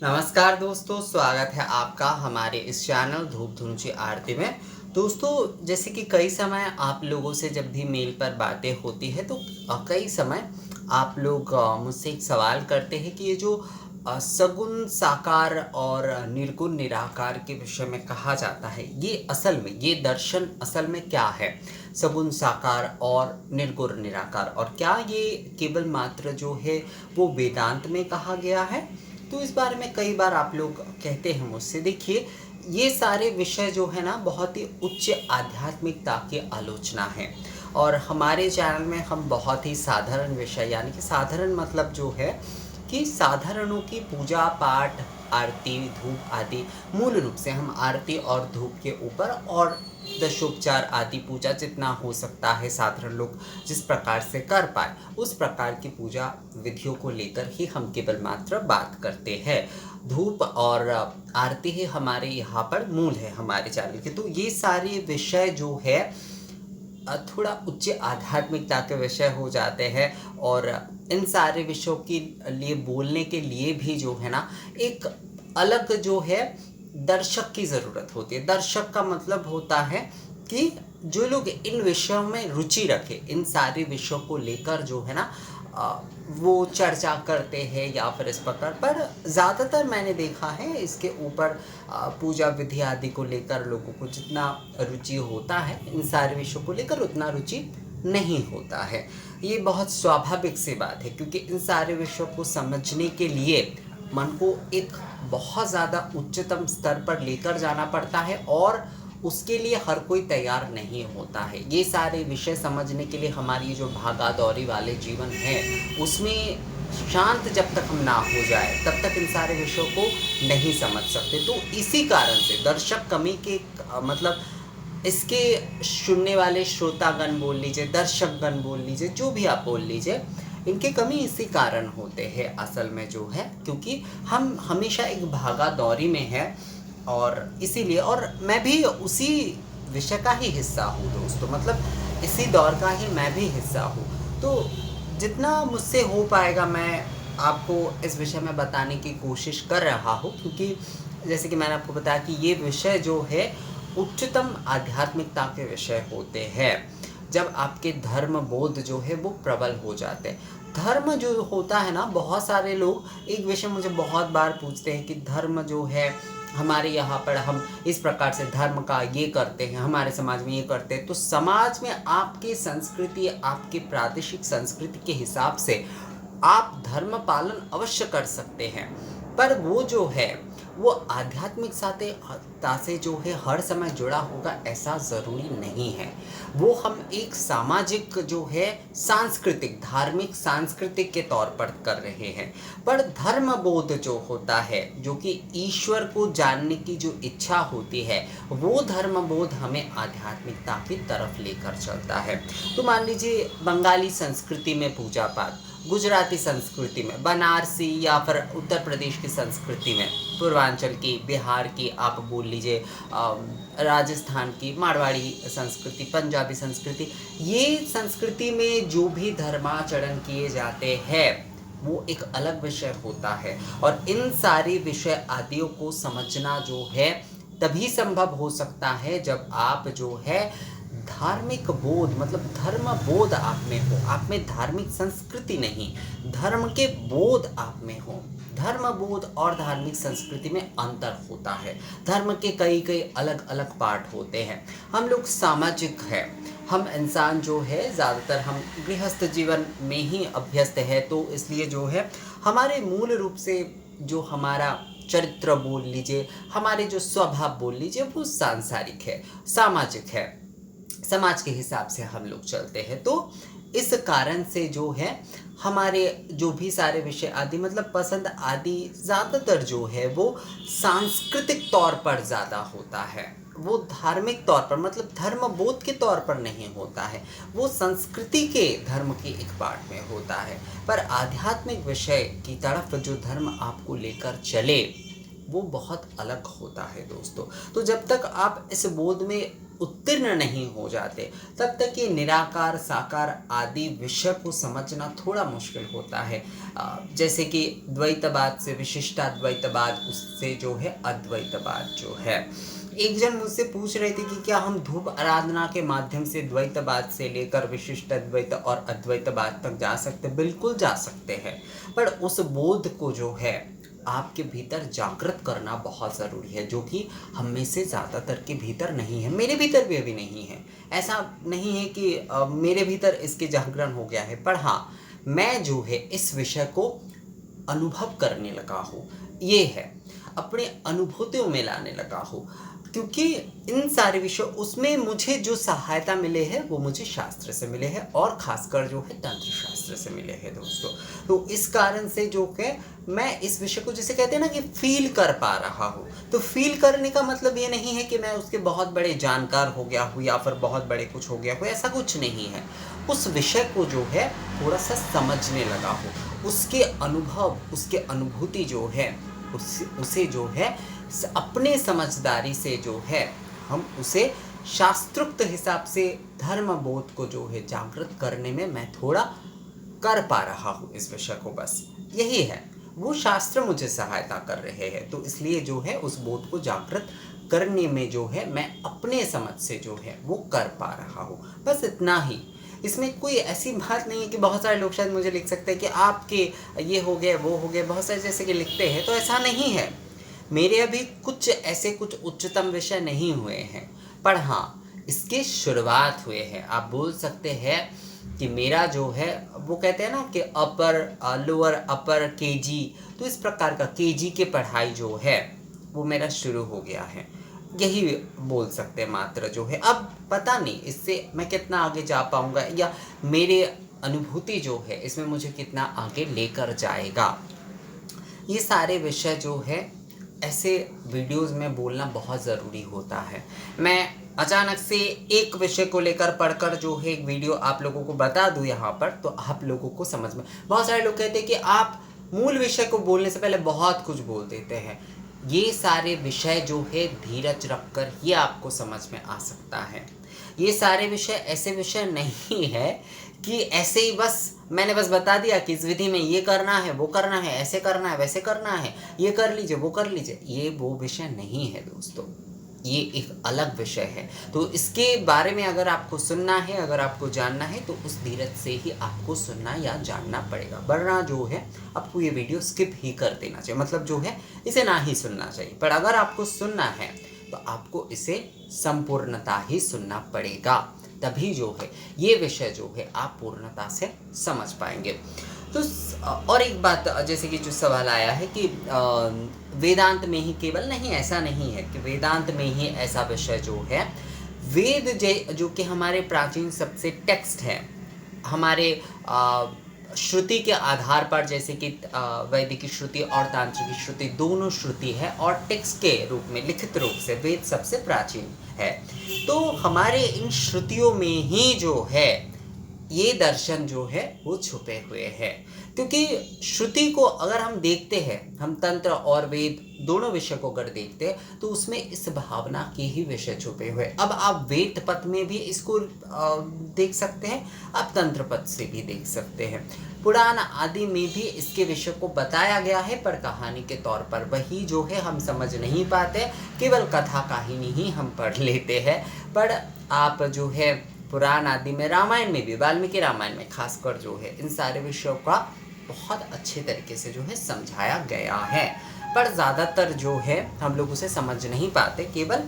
नमस्कार दोस्तों, स्वागत है आपका हमारे इस चैनल धूप धुनुची आरती में। दोस्तों, जैसे कि कई समय आप लोगों से जब भी मेल पर बातें होती है तो कई समय आप लोग मुझसे एक सवाल करते हैं कि ये जो सगुण साकार और निर्गुण निराकार के विषय में कहा जाता है, ये दर्शन असल में क्या है? सगुण साकार और निर्गुण निराकार, और क्या ये केवल मात्र जो है वो वेदांत में कहा गया है? तो इस बारे में कई बार आप लोग कहते हैं मुझसे। देखिए, ये सारे विषय जो है ना, बहुत ही उच्च आध्यात्मिकता की आलोचना है, और हमारे चैनल में हम बहुत ही साधारण विषय, यानी कि साधारण मतलब जो है कि साधारणों की पूजा पाठ, आरती, धूप आदि, मूल रूप से हम आरती और धूप के ऊपर और दशोपचार आदि पूजा जितना हो सकता है साधारण लोग जिस प्रकार से कर पाए, उस प्रकार की पूजा विधियों को लेकर ही हम केवल मात्र बात करते हैं। धूप और आरती ही हमारे यहाँ पर मूल है हमारे चैनल के। तो ये सारे विषय जो है थोड़ा उच्च आध्यात्मिकता के विषय हो जाते हैं, और इन सारे विषयों के लिए बोलने के लिए भी जो है ना, एक अलग जो है दर्शक की ज़रूरत होती है। दर्शक का मतलब होता है कि जो लोग इन विषयों में रुचि रखे, इन सारे विषयों को लेकर जो है ना वो चर्चा करते हैं, या फिर इस प्रकार पर ज़्यादातर मैंने देखा है इसके ऊपर पूजा विधि आदि को लेकर लोगों को जितना रुचि होता है, इन सारे विषयों को लेकर उतना रुचि नहीं होता है। ये बहुत स्वाभाविक सी बात है, क्योंकि इन सारे विषयों को समझने के लिए मन को एक बहुत ज़्यादा उच्चतम स्तर पर लेकर जाना पड़ता है, और उसके लिए हर कोई तैयार नहीं होता है। ये सारे विषय समझने के लिए हमारी जो भागा दौड़ी वाले जीवन है, उसमें शांत जब तक हम ना हो जाए तब तक इन सारे विषयों को नहीं समझ सकते। तो इसी कारण से दर्शक कमी के मतलब इसके सुनने वाले श्रोतागण बोल लीजिए, दर्शकगण बोल लीजिए, जो भी आप बोल लीजिए, इनके कमी इसी कारण होते हैं असल में जो है, क्योंकि हम हमेशा एक भागा दौड़ी में है, और इसीलिए, और मैं भी उसी विषय का ही हिस्सा हूँ दोस्तों, मतलब इसी दौर का ही मैं भी हिस्सा हूँ। तो जितना मुझसे हो पाएगा मैं आपको इस विषय में बताने की कोशिश कर रहा हूँ, क्योंकि जैसे कि मैंने आपको बताया कि ये विषय जो है उच्चतम आध्यात्मिकता के विषय होते हैं, जब आपके धर्म बोध जो है वो प्रबल हो जाते हैं। धर्म जो होता है ना, बहुत सारे लोग एक विषय मुझे बहुत बार पूछते हैं कि धर्म जो है हमारे यहाँ पर, हम इस प्रकार से धर्म का ये करते हैं, हमारे समाज में ये करते हैं। तो समाज में आपकी संस्कृति, आपकी प्रादेशिक संस्कृति के हिसाब से आप धर्म पालन अवश्य कर सकते हैं, पर वो जो है वो आध्यात्मिक साथ से जो है हर समय जुड़ा होगा ऐसा ज़रूरी नहीं है। वो हम एक सामाजिक जो है सांस्कृतिक, धार्मिक सांस्कृतिक के तौर पर कर रहे हैं। पर धर्म बोध जो होता है, जो कि ईश्वर को जानने की जो इच्छा होती है, वो धर्म बोध हमें आध्यात्मिकता की तरफ लेकर चलता है। तो मान लीजिए बंगाली संस्कृति में पूजा पाठ, गुजराती संस्कृति में, बनारसी या फिर उत्तर प्रदेश की संस्कृति में, पूर्वांचल की, बिहार की, आप बोल लीजिए राजस्थान की, मारवाड़ी संस्कृति, पंजाबी संस्कृति, ये संस्कृति में जो भी धर्माचरण किए जाते हैं वो एक अलग विषय होता है। और इन सारे विषय आदियों को समझना जो है तभी संभव हो सकता है जब आप जो है धार्मिक बोध, मतलब धर्म बोध आप में हो। आप में धार्मिक संस्कृति नहीं, धर्म के बोध आप में हो। धर्म बोध और धार्मिक संस्कृति में अंतर होता है। धर्म के कई कई अलग अलग पार्ट होते हैं। हम लोग सामाजिक है, हम इंसान जो है ज़्यादातर हम गृहस्थ जीवन में ही अभ्यस्त है, तो इसलिए जो है हमारे मूल रूप से जो हमारा चरित्र बोल लीजिए, हमारे जो स्वभाव बोल लीजिए, वो सांसारिक है, सामाजिक है, समाज के हिसाब से हम लोग चलते हैं। तो इस कारण से जो है हमारे जो भी सारे विषय आदि, मतलब पसंद आदि, ज़्यादातर जो है वो सांस्कृतिक तौर पर ज़्यादा होता है। वो धार्मिक तौर पर, मतलब धर्म बोध के तौर पर नहीं होता है, वो संस्कृति के धर्म की एक पार्ट में होता है। पर आध्यात्मिक विषय की तरफ जो धर्म आपको लेकर चले वो बहुत अलग होता है दोस्तों। तो जब तक आप इस बोध में उत्तीर्ण नहीं हो जाते तब तक ये निराकार साकार आदि विषय को समझना थोड़ा मुश्किल होता है। जैसे कि द्वैतवाद से विशिष्टाद्वैतवाद, उससे जो है अद्वैतवाद जो है। एक जन मुझसे पूछ रहे थे कि क्या हम धूप आराधना के माध्यम से द्वैतवाद से लेकर विशिष्ट अद्वैत और अद्वैतवाद तक जा सकते? बिल्कुल जा सकते हैं, पर उस बोध को जो है आपके भीतर जागृत करना बहुत ज़रूरी है, जो कि हम में से ज़्यादातर के भीतर नहीं है। मेरे भीतर भी अभी नहीं है। ऐसा नहीं है कि मेरे भीतर इसके जागरण हो गया है, पर हाँ, मैं जो है इस विषय को अनुभव करने लगा हूँ। ये है, अपने अनुभूतियों में लाने लगा हूँ, क्योंकि इन सारे विषय उसमें मुझे जो सहायता मिले हैं वो मुझे शास्त्र से मिले हैं, और खासकर जो है तंत्र शास्त्र से मिले हैं दोस्तों। तो इस कारण से जो है मैं इस विषय को, जैसे कहते हैं ना कि फील कर पा रहा हूँ। तो फील करने का मतलब ये नहीं है कि मैं उसके बहुत बड़े जानकार हो गया हूँ या फिर बहुत बड़े कुछ हो गया हूँ, ऐसा कुछ नहीं है। उस विषय को जो है थोड़ा सा समझने लगा हूँ, उसके अनुभव, उसके अनुभूति जो है उसे जो है अपने समझदारी से जो है हम उसे शास्त्रोक्त हिसाब से धर्म बोध को जो है जागृत करने में मैं थोड़ा कर पा रहा हूँ इस विषय को। बस यही है, वो शास्त्र मुझे सहायता कर रहे हैं, तो इसलिए जो है उस बोध को जागृत करने में जो है मैं अपने समझ से जो है वो कर पा रहा हूँ। बस इतना ही, इसमें कोई ऐसी बात नहीं है कि बहुत सारे लोग शायद मुझे लिख सकते हैं कि आपके ये हो गए वो हो गए, बहुत सारे जैसे कि लिखते हैं, तो ऐसा नहीं है। मेरे अभी कुछ ऐसे कुछ उच्चतम विषय नहीं हुए हैं, पर हाँ इसके शुरुआत हुए हैं। आप बोल सकते हैं कि मेरा जो है वो कहते हैं ना कि अपर लोअर अपर केजी, तो इस प्रकार का केजी के पढ़ाई जो है वो मेरा शुरू हो गया है, यही बोल सकते हैं मात्र जो है। अब पता नहीं इससे मैं कितना आगे जा पाऊँगा, या मेरे अनुभूति जो है इसमें मुझे कितना आगे लेकर जाएगा। ये सारे विषय जो है ऐसे वीडियोस में बोलना बहुत ज़रूरी होता है। मैं अचानक से एक विषय को लेकर पढ़कर जो है एक वीडियो आप लोगों को बता दूं यहाँ पर, तो आप लोगों को समझ में, बहुत सारे लोग कहते हैं कि आप मूल विषय को बोलने से पहले बहुत कुछ बोल देते हैं। ये सारे विषय जो है धीरज रखकर ही आपको समझ में आ सकता है। ये सारे विषय ऐसे विषय नहीं है कि ऐसे ही बस मैंने बस बता दिया कि इस विधि में ये करना है, वो करना है, ऐसे करना है, वैसे करना है, ये कर लीजिए, वो कर लीजिए। ये वो विषय नहीं है दोस्तों, ये एक अलग विषय है। तो इसके बारे में अगर आपको सुनना है, अगर आपको जानना है, तो उस धीरज से ही आपको सुनना या जानना पड़ेगा, वरना जो है आपको ये वीडियो स्किप ही कर देना चाहिए, मतलब जो है इसे ना ही सुनना चाहिए। पर अगर आपको सुनना है तो आपको इसे संपूर्णता ही सुनना पड़ेगा, तभी जो है ये विषय जो है आप पूर्णता से समझ पाएंगे। तो और एक बात, जैसे कि जो सवाल आया है कि वेदांत में ही केवल, नहीं, ऐसा नहीं है कि वेदांत में ही ऐसा विषय जो है। वेद जो कि हमारे प्राचीन सबसे टेक्स्ट है, हमारे श्रुति के आधार पर, जैसे कि वैदिक श्रुति और तांत्रिक श्रुति दोनों श्रुति है, और टेक्स्ट के रूप में लिखित रूप से वेद सबसे प्राचीन है। तो हमारे इन श्रुतियों में ही जो है ये दर्शन जो है वो छुपे हुए हैं, क्योंकि श्रुति को अगर हम देखते हैं, हम तंत्र और वेद दोनों विषय को अगर देखते हैं, तो उसमें इस भावना के ही विषय छुपे हुए। अब आप वेद पद में भी इसको देख सकते हैं, आप तंत्र पद से भी देख सकते हैं, पुराण आदि में भी इसके विषय को बताया गया है, पर कहानी के तौर पर वही जो है हम समझ नहीं पाते, केवल कथा कहानी ही हम पढ़ लेते हैं। पर आप जो है पुराण आदि में, रामायण में भी, वाल्मीकि रामायण में खासकर जो है इन सारे विषयों का बहुत अच्छे तरीके से जो है समझाया गया है, पर ज़्यादातर जो है हम लोग उसे समझ नहीं पाते, केवल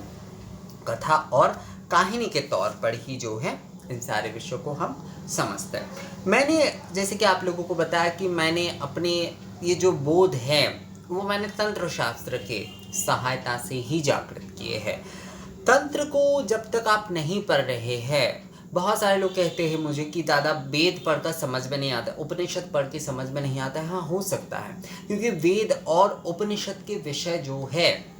कथा और कहानी के तौर पर ही जो है इन सारे विषयों को हम समझते हैं। मैंने जैसे कि आप लोगों को बताया कि मैंने अपने ये जो बोध है वो मैंने तंत्र शास्त्र के सहायता से ही जागृत किए हैं। तंत्र को जब तक आप नहीं पढ़ रहे हैं, बहुत सारे लोग कहते हैं मुझे कि दादा वेद पढ़कर समझ में नहीं आता, उपनिषद पढ़ के समझ में नहीं आता है। हाँ, हो सकता है, क्योंकि वेद और उपनिषद के विषय जो है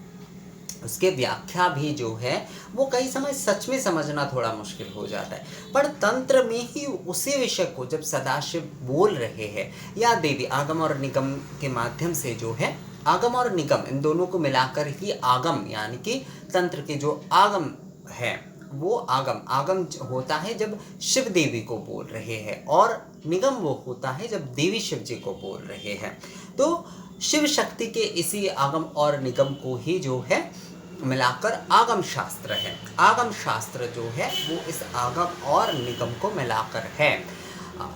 उसके व्याख्या भी जो है वो कई समय सच में समझना थोड़ा मुश्किल हो जाता है। पर तंत्र में ही उसी विषय को जब सदाशिव बोल रहे हैं, या देवी आगम और निगम के माध्यम से जो है, आगम और निगम इन दोनों को मिलाकर ही आगम, यानी कि तंत्र के जो आगम है वो आगम आगम होता है जब शिव देवी को बोल रहे हैं, और निगम वो होता है जब देवी शिव जी को बोल रहे हैं। तो शिव शक्ति के इसी आगम और निगम को ही जो है मिलाकर आगम शास्त्र है। आगम शास्त्र जो है वो इस आगम और निगम को मिलाकर है,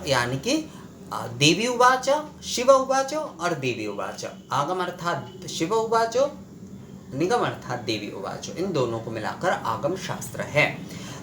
यानी कि देवी उवाच, शिव उवाच और देवी उवाच। आगम अर्थात शिव उवाच, निगम अर्थात देवी उवाच, इन दोनों को मिलाकर आगम शास्त्र है।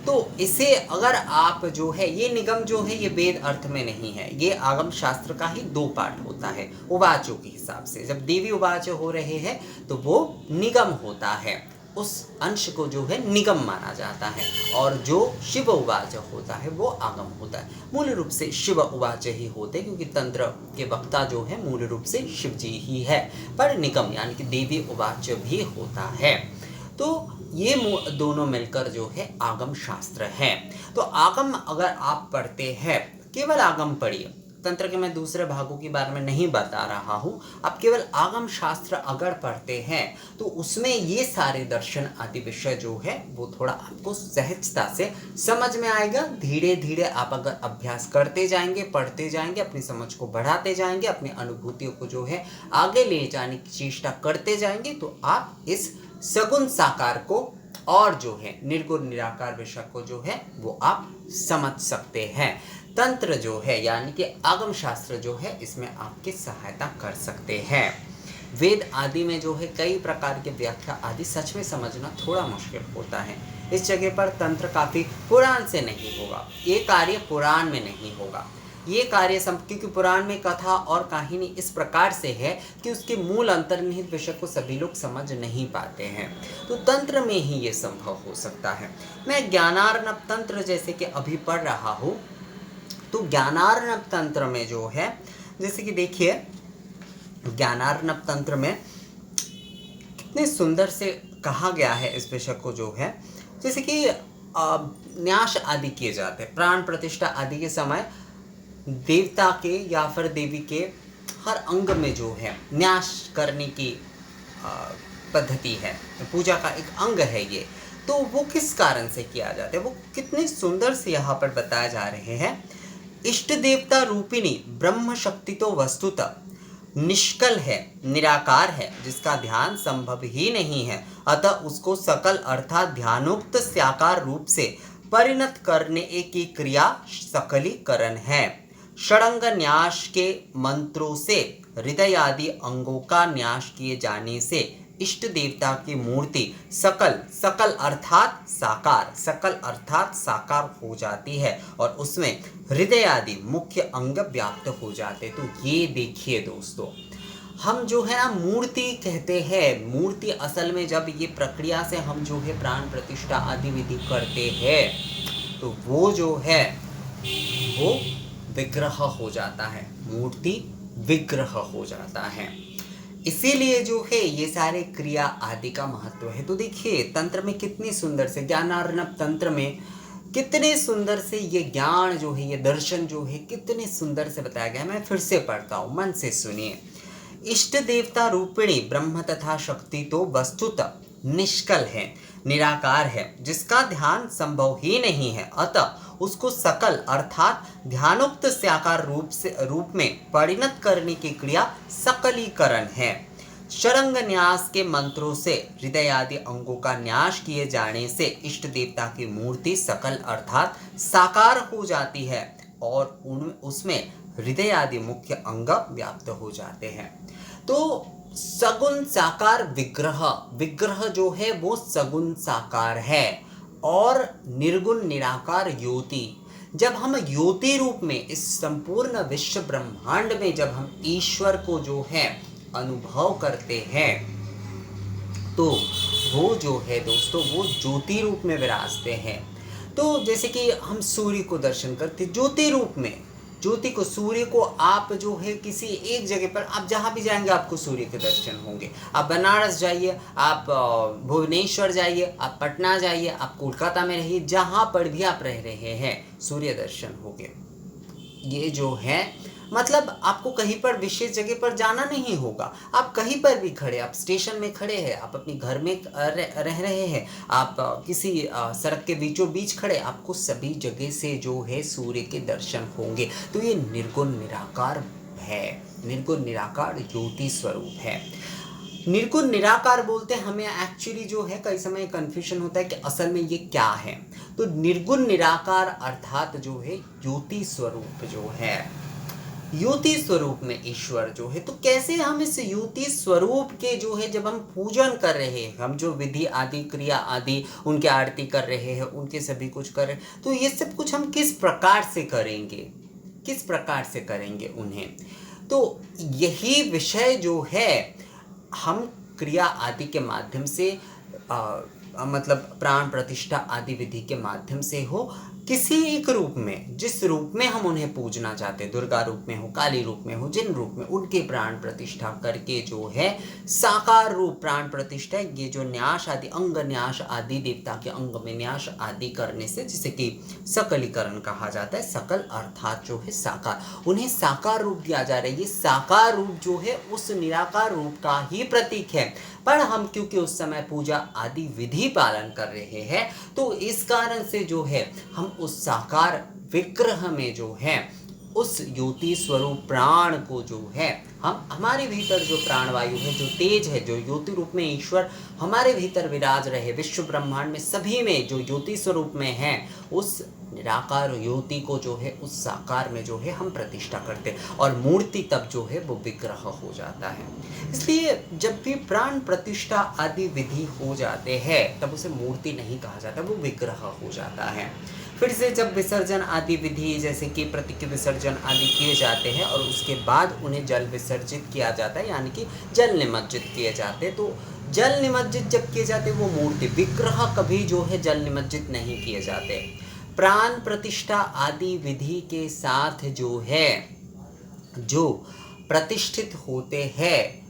तो इसे अगर आप जो है, ये निगम जो है ये वेद अर्थ में नहीं है, ये आगम शास्त्र का ही 2 पार्ट होता है उवाचों के हिसाब से। जब देवी उवाच हो रहे हैं तो वो निगम होता है, उस अंश को जो है निगम माना जाता है, और जो शिव उवाच होता है वो आगम होता है। मूल रूप से शिव उवाच ही होते, क्योंकि तंत्र के वक्ता जो है मूल रूप से शिव जी ही है, पर निगम यानी कि देवी उवाच भी होता है। तो ये दोनों मिलकर जो है आगम शास्त्र है। तो आगम अगर आप पढ़ते हैं, केवल आगम पढ़िए, तंत्र के मैं दूसरे भागों के बारे में नहीं बता रहा हूँ, आप केवल आगम शास्त्र अगर पढ़ते हैं तो उसमें ये सारे दर्शन आदि विषय जो है वो थोड़ा आपको सहजता से समझ में आएगा। धीरे धीरे आप अगर अभ्यास करते जाएंगे, पढ़ते जाएंगे, अपनी समझ को बढ़ाते जाएंगे, अपनी अनुभूतियों को जो है आगे ले जाने की चेष्टा करते जाएंगे, तो आप इस सगुण साकार को और जो है निर्गुण निराकार विषय को जो है वो आप समझ सकते हैं। तंत्र जो है यानी कि आगम शास्त्र जो है इसमें आपकी सहायता कर सकते हैं। वेद आदि में जो है कई प्रकार के व्याख्या आदि सच में समझना थोड़ा मुश्किल होता है। इस जगह पर तंत्र काफ़ी पुराण से नहीं होगा, ये कार्य पुराण में नहीं होगा, ये कार्य क्योंकि पुराण में कथा और कहानी इस प्रकार से है कि उसके मूल अंतर्निहित विषय को सभी लोग समझ नहीं पाते हैं, तो तंत्र में ही ये संभव हो सकता है। मैं ज्ञानार्णव तंत्र जैसे कि अभी पढ़ रहा हूँ, तो ज्ञानार्णव तंत्र में जो है, जैसे कि देखिए ज्ञानार्णव तंत्र में कितने सुंदर से कहा गया है इस विषय को जो है, जैसे कि न्यास आदि किए जाते हैं, प्राण प्रतिष्ठा आदि के समय देवता के या फिर देवी के हर अंग में जो है न्यास करने की पद्धति है, पूजा का एक अंग है ये। तो वो किस कारण से किया जाता है, वो कितने सुंदर से यहाँ पर बताए जा रहे हैं। इष्ट देवता रूपिणी ब्रह्म शक्ति तो वस्तुतः निष्कल है, निराकार है, जिसका ध्यान संभव ही नहीं है, अतः उसको सकल अर्थात ध्यानोक्त साकार रूप से परिणत करने की क्रिया सकलीकरण है। षडंग न्यास के मंत्रों से हृदय आदि अंगों का न्यास किए जाने से इष्ट देवता की मूर्ति सकल अर्थात साकार हो जाती है, और उसमें हृदय आदि मुख्य अंग व्याप्त हो जाते। तो ये देखिए दोस्तों, हम जो है ना मूर्ति कहते हैं, मूर्ति असल में जब ये प्रक्रिया से हम जो है प्राण प्रतिष्ठा आदि विधि करते हैं तो वो जो है वो विग्रह हो जाता है, मूर्ति विग्रह हो जाता है। इसीलिए जो है ये सारे क्रिया आदि का महत्व है। तो देखिए तंत्र में कितनी सुंदर से, ज्ञानार्णव तंत्र में कितने सुंदर से ये ज्ञान जो है, ये दर्शन जो है कितने सुंदर से बताया गया है। मैं फिर से पढ़ता हूँ, मन से सुनिए। इष्ट देवता रूपिणी ब्रह्म तथा शक्ति तो वस्तुतः निष्कल है, निराकार है, जिसका ध्यान संभव ही नहीं है, अतः उसको सकल अर्थात ध्यानोक्त साकार रूप में परिणत करने की क्रिया सकलीकरण है। षडंग न्यास के मंत्रों से हृदय आदि अंगों का न्यास किए जाने से इष्ट देवता की मूर्ति सकल अर्थात साकार हो जाती है, और उसमें हृदय आदि मुख्य अंग व्याप्त हो जाते हैं। तो सगुण साकार विग्रह जो है वो सगुण साकार है, और निर्गुण निराकार योति। जब हम योति रूप में इस संपूर्ण विश्व ब्रह्मांड में जब हम ईश्वर को जो है अनुभव करते हैं, तो वो जो है दोस्तों वो ज्योति रूप में विराजते हैं। तो जैसे कि हम सूर्य को दर्शन करते ज्योति रूप में, ज्योति को, सूर्य को आप जो है किसी एक जगह पर आप जहाँ भी जाएंगे आपको सूर्य के दर्शन होंगे। आप बनारस जाइए, आप भुवनेश्वर जाइए, आप पटना जाइए, आप कोलकाता में रहिए, जहाँ पर भी आप रह रहे हैं सूर्य दर्शन होंगे। ये जो है मतलब आपको कहीं पर विशेष जगह पर जाना नहीं होगा। आप कहीं पर भी खड़े, आप स्टेशन में खड़े हैं, आप अपने घर में रह रहे हैं, आप किसी सड़क के बीचों बीच खड़े, आपको सभी जगह से जो है सूर्य के दर्शन होंगे। तो ये निर्गुण निराकार है, निर्गुण निराकार ज्योति स्वरूप है। निर्गुण निराकार बोलते हैं, हमें एक्चुअली जो है कई समय कन्फ्यूजन होता है कि असल में ये क्या है। तो निर्गुण निराकार अर्थात जो है ज्योति स्वरूप जो है, ज्योति स्वरूप में ईश्वर जो है। तो कैसे हम इस ज्योति स्वरूप के जो है जब हम पूजन कर रहे हैं, हम जो विधि आदि क्रिया आदि उनके आरती कर रहे हैं, उनके सभी कुछ कर रहे हैं, तो ये सब कुछ हम किस प्रकार से करेंगे, किस प्रकार से करेंगे उन्हें। तो यही विषय जो है हम क्रिया आदि के माध्यम से मतलब प्राण प्रतिष्ठा आदि विधि के माध्यम से हो, किसी एक रूप में, जिस रूप में हम उन्हें पूजना चाहते हैं, दुर्गा रूप में हो, काली रूप में हो, जिन रूप में, उनके प्राण प्रतिष्ठा करके जो है साकार रूप प्राण प्रतिष्ठा, ये जो न्यास आदि अंग न्यास आदि देवता के अंग में न्यास आदि करने से, जिसे कि सकलीकरण कहा जाता है, सकल अर्थात जो है साकार, उन्हें साकार रूप दिया जा रहा है। ये साकार रूप जो है उस निराकार रूप का ही प्रतीक है, पर हम क्योंकि उस समय पूजा आदि विधि पालन कर रहे हैं, तो इस कारण से जो है हम उस साकार विग्रह में जो है उस ज्योति स्वरूप प्राण को जो है हम, हमारे भीतर जो प्राणवायु है, जो तेज है, जो ज्योति रूप में ईश्वर हमारे भीतर विराज रहे, विश्व ब्रह्मांड में सभी में जो ज्योति स्वरूप में है, उस निराकार ज्योति को जो है उस साकार में जो है हम प्रतिष्ठा करते हैं, और मूर्ति तब जो है वो विग्रह हो जाता है। इसलिए जब भी प्राण प्रतिष्ठा आदि विधि हो जाते हैं तब उसे मूर्ति नहीं कहा जाता, वो विग्रह हो जाता है। फिर से जब विसर्जन आदि विधि जैसे कि प्रतीक विसर्जन आदि किए जाते हैं और उसके बाद उन्हें जल विसर्जित किया जाता है, यानी कि जल निमज्जित किए जाते हैं, तो जल निमज्जित जब किए जाते वो मूर्ति, विग्रह कभी जो है जल निमज्जित नहीं किए जाते। प्राण प्रतिष्ठा आदि विधि के साथ जो है जो प्रतिष्ठित होते हैं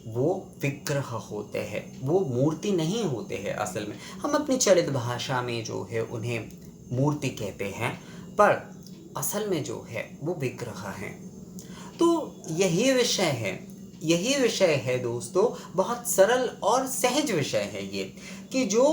वो विग्रह होते हैं, वो मूर्ति नहीं होते हैं। असल में हम अपनी चलित भाषा में जो है उन्हें मूर्ति कहते हैं, पर असल में जो है वो विग्रह हैं। तो यही विषय है, यही विषय है दोस्तों, बहुत सरल और सहज विषय है ये, कि जो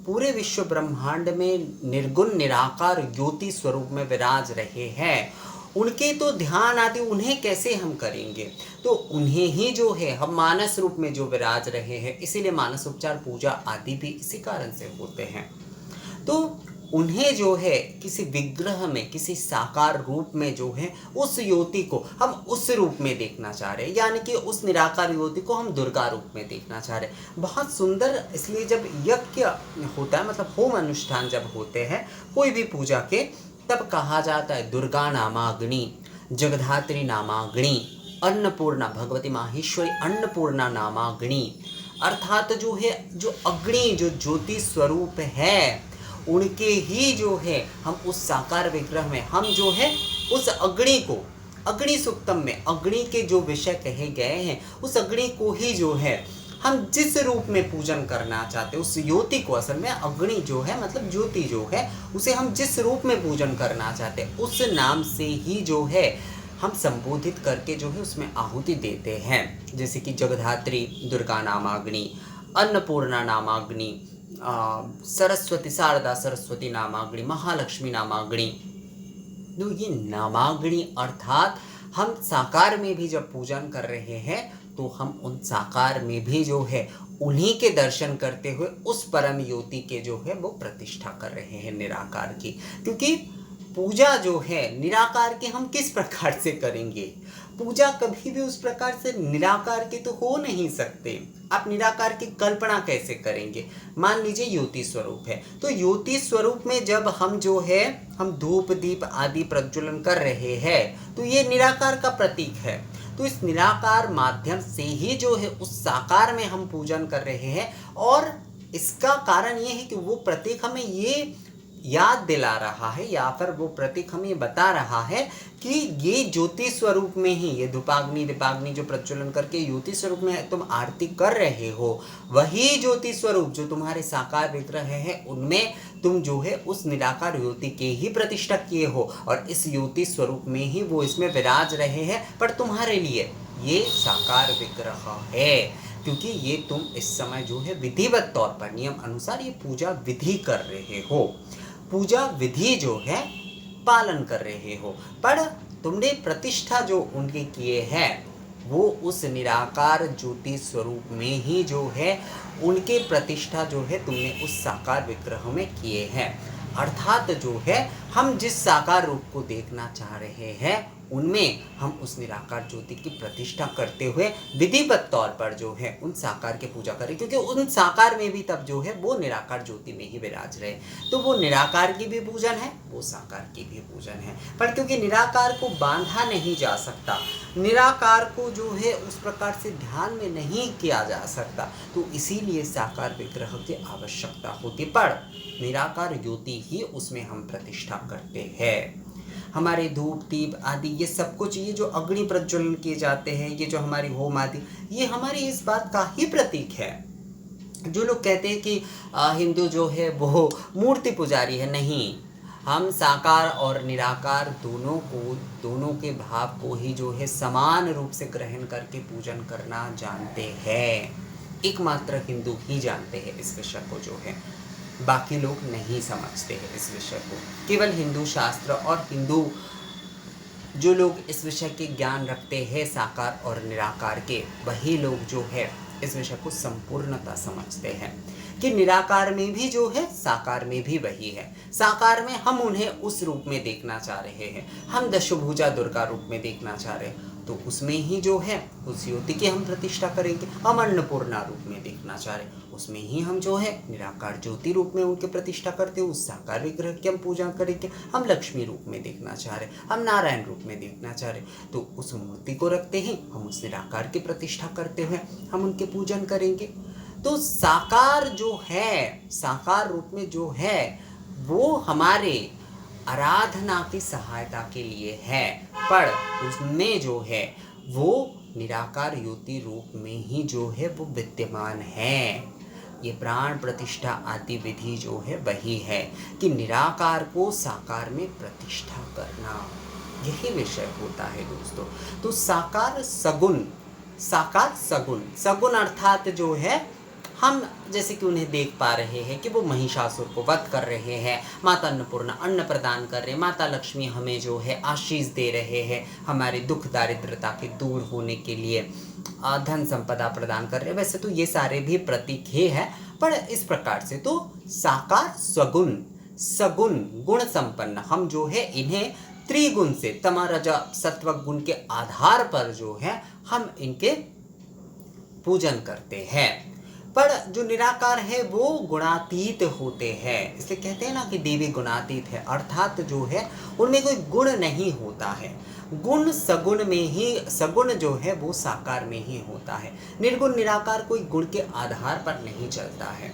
पूरे विश्व ब्रह्मांड में निर्गुण निराकार ज्योति स्वरूप में विराज रहे हैं, उनके तो ध्यान आदि उन्हें कैसे हम करेंगे, तो उन्हें ही जो है हम मानस रूप में जो विराज रहे हैं, इसीलिए मानस उपचार पूजा आदि भी इसी कारण से होते हैं। तो उन्हें जो है किसी विग्रह में, किसी साकार रूप में जो है उस ज्योति को हम उस रूप में देखना चाह रहे हैं, यानी कि उस निराकार ज्योति को हम दुर्गा रूप में देखना चाह रहे हैं। बहुत सुंदर। इसलिए जब यज्ञ होता है, मतलब होम अनुष्ठान जब होते हैं कोई भी पूजा के, तब कहा जाता है दुर्गा नामाग्नि, जगधात्री नामाग्नि, अन्नपूर्णा भगवती माहेश्वरी अन्नपूर्णा नामाग्नि, अर्थात जो है जो अग्नि, जो ज्योति स्वरूप है, उनके ही जो है हम उस साकार विग्रह में हम जो है उस अग्नि को, अग्नि सूक्तम में अग्नि के जो विषय कहे गए हैं, उस अग्नि को ही जो है हम जिस रूप में पूजन करना चाहते हैं, उस ज्योति को, असल में अग्नि जो है मतलब ज्योति जो है, उसे हम जिस रूप में पूजन करना चाहते हैं उस नाम से ही जो है हम संबोधित करके जो है उसमें आहुति देते हैं। जैसे कि जगधात्री दुर्गा नामाग्नि, अन्नपूर्णा नामाग्नि, सरस्वती शारदा सरस्वती नामाग्नि, महालक्ष्मी नामाग्नि। तो ये नामाग्नि अर्थात हम साकार में भी जब पूजन कर रहे हैं तो हम उन साकार में भी जो है उन्हीं के दर्शन करते हुए उस परम ज्योति के जो है वो प्रतिष्ठा कर रहे हैं निराकार की। क्योंकि पूजा जो है निराकार की हम किस प्रकार से करेंगे, पूजा कभी भी उस प्रकार से निराकार की तो हो नहीं सकते। आप निराकार की कल्पना कैसे करेंगे। मान लीजिए ज्योति स्वरूप है, तो ज्योति स्वरूप में जब हम जो है हम धूप दीप आदि प्रज्वलन कर रहे हैं तो ये निराकार का प्रतीक है। तो इस निराकार माध्यम से ही जो है उस साकार में हम पूजन कर रहे हैं, और इसका कारण ये है कि वो प्रतीक हमें ये याद दिला रहा है या फिर वो प्रतीक हमें बता रहा है कि ये ज्योति स्वरूप में ही, ये धूपाग्नि दीपाग्नि जो प्रज्वलन करके ज्योति स्वरूप में तुम आरती कर रहे हो, वही ज्योति स्वरूप जो तुम्हारे साकार विग्रह है उनमें तुम जो है उस निराकार ज्योति के ही प्रतिष्ठा किए हो और इस ज्योति स्वरूप में ही वो इसमें विराज रहे हैं। पर तुम्हारे लिए ये साकार विग्रह है, क्योंकि ये तुम इस समय जो है विधिवत तौर पर नियम अनुसार ये पूजा विधि कर रहे हो, पूजा विधि जो है पालन कर रहे हो। पर तुमने प्रतिष्ठा जो उनके किए हैं वो उस निराकार ज्योति स्वरूप में ही जो है उनके प्रतिष्ठा जो है तुमने उस साकार विग्रह में किए हैं। अर्थात जो है हम जिस साकार रूप को देखना चाह रहे हैं उनमें हम उस निराकार ज्योति की प्रतिष्ठा करते हुए विधिवत तौर पर जो है उन साकार की पूजा करें, क्योंकि उन साकार में भी तब जो है वो निराकार ज्योति में ही विराज रहे। तो वो निराकार की भी पूजन है, वो साकार की भी पूजन है। पर क्योंकि निराकार को बांधा नहीं जा सकता, निराकार को जो है उस प्रकार से ध्यान में नहीं किया जा सकता, तो इसीलिए साकार विग्रह की आवश्यकता होती। पर निराकार ज्योति ही उसमें हम प्रतिष्ठा करते हैं। हमारे धूप दीप आदि ये सब कुछ, ये जो अग्नि प्रज्वलन किए जाते हैं, ये जो हमारी होम आदि, ये हमारी इस बात का ही प्रतीक है। जो लोग कहते हैं कि हिंदू जो है वो मूर्ति पुजारी है, नहीं, हम साकार और निराकार दोनों के भाव को ही जो है समान रूप से ग्रहण करके पूजन करना जानते हैं। एकमात्र हिंदू ही जानते हैं इस विषय को, जो है बाकी लोग नहीं समझते हैं इस विषय को। केवल हिंदू शास्त्र और हिंदू जो लोग इस विषय के ज्ञान रखते हैं साकार और निराकार के, वही लोग जो है इस विषय को संपूर्णता समझते हैं कि निराकार में भी जो है साकार में भी वही है। साकार में हम उन्हें उस रूप में देखना चाह रहे हैं, हम दशभुजा दुर्गा रूप में देखना चाह रहे हैं, तो उसमें ही जो है उस ज्योति की हम प्रतिष्ठा करेंगे। हम अन्नपूर्णा रूप में देखना चाह रहे हैं, उसमें ही हम जो है निराकार ज्योति रूप में उनकी प्रतिष्ठा करते हैं, उस साकार विग्रह की हम पूजा करेंगे। हम लक्ष्मी रूप में देखना चाह रहे हैं, हम नारायण रूप में देखना चाह रहे हैं, तो उस मूर्ति को रखते हैं, हम उस निराकार की प्रतिष्ठा करते हुए हम उनके पूजन करेंगे। तो साकार जो है, साकार रूप में जो है वो हमारे आराधना की सहायता के लिए है, पर उसमें जो है वो निराकार ज्योति रूप में ही जो है वो विद्यमान है। ये प्राण प्रतिष्ठा आदि विधि जो है वही है कि निराकार को साकार में प्रतिष्ठा करना, यही विषय होता है दोस्तों। तो साकार सगुण, साकार सगुण, सगुण अर्थात जो है हम जैसे कि उन्हें देख पा रहे हैं कि वो महिषासुर को वध कर रहे हैं, माता अन्नपूर्णा अन्न प्रदान कर रहे हैं, माता लक्ष्मी हमें जो है आशीष दे रहे हैं, हमारे दुख दारिद्रता के दूर होने के लिए धन संपदा प्रदान कर रहे हैं। वैसे तो ये सारे भी प्रतीक ही है, पर इस प्रकार से तो साकार स्वगुण, सगुण गुण संपन्न हम जो है इन्हें त्रिगुण से तम रज सत्व गुण के आधार पर जो है हम इनके पूजन करते हैं। पर जो निराकार है वो गुणातीत होते हैं, इसलिए कहते हैं ना कि देवी गुणातीत है, अर्थात जो है उनमें कोई गुण नहीं होता है। गुण सगुण में ही, सगुण जो है वो साकार में ही होता है। निर्गुण निराकार कोई गुण के आधार पर नहीं चलता है।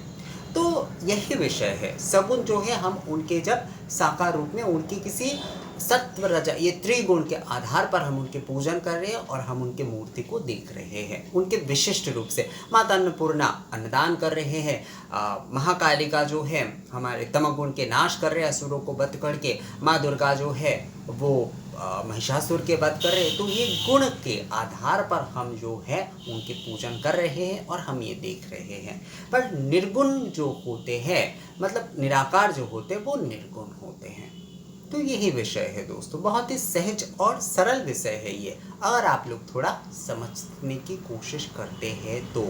तो यही विषय है, सगुण जो है हम उनके जब साकार रूप में उनकी किसी सत्व रज ये त्रिगुण के आधार पर हम उनके पूजन कर रहे हैं और हम उनके मूर्ति को देख रहे हैं, उनके विशिष्ट रूप से। माता अन्नपूर्णा अन्नदान कर रहे हैं, महाकालिका जो है हमारे तमगुण के नाश कर रहे हैं, असुरों को वध करके, माँ दुर्गा जो है वो महिषासुर के वध कर रहे हैं। तो ये गुण के आधार पर हम जो है उनके पूजन कर रहे हैं और हम ये देख रहे हैं। पर निर्गुण जो होते हैं, मतलब निराकार जो होते हैं, वो निर्गुण होते हैं। तो यही विषय है दोस्तों, बहुत ही सहज और सरल विषय है ये। अगर आप लोग थोड़ा समझने की कोशिश करते हैं तो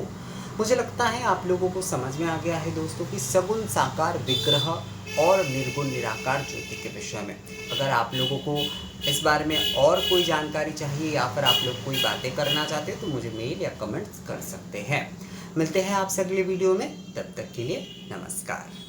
मुझे लगता है आप लोगों को समझ में आ गया है दोस्तों कि सगुण साकार विग्रह और निर्गुण निराकार ज्योति के विषय में। अगर आप लोगों को इस बारे में और कोई जानकारी चाहिए या फिर आप लोग कोई बातें करना चाहते हैं तो मुझे मेल या कमेंट्स कर सकते हैं। मिलते हैं आपसे अगले वीडियो में, तब तक के लिए नमस्कार।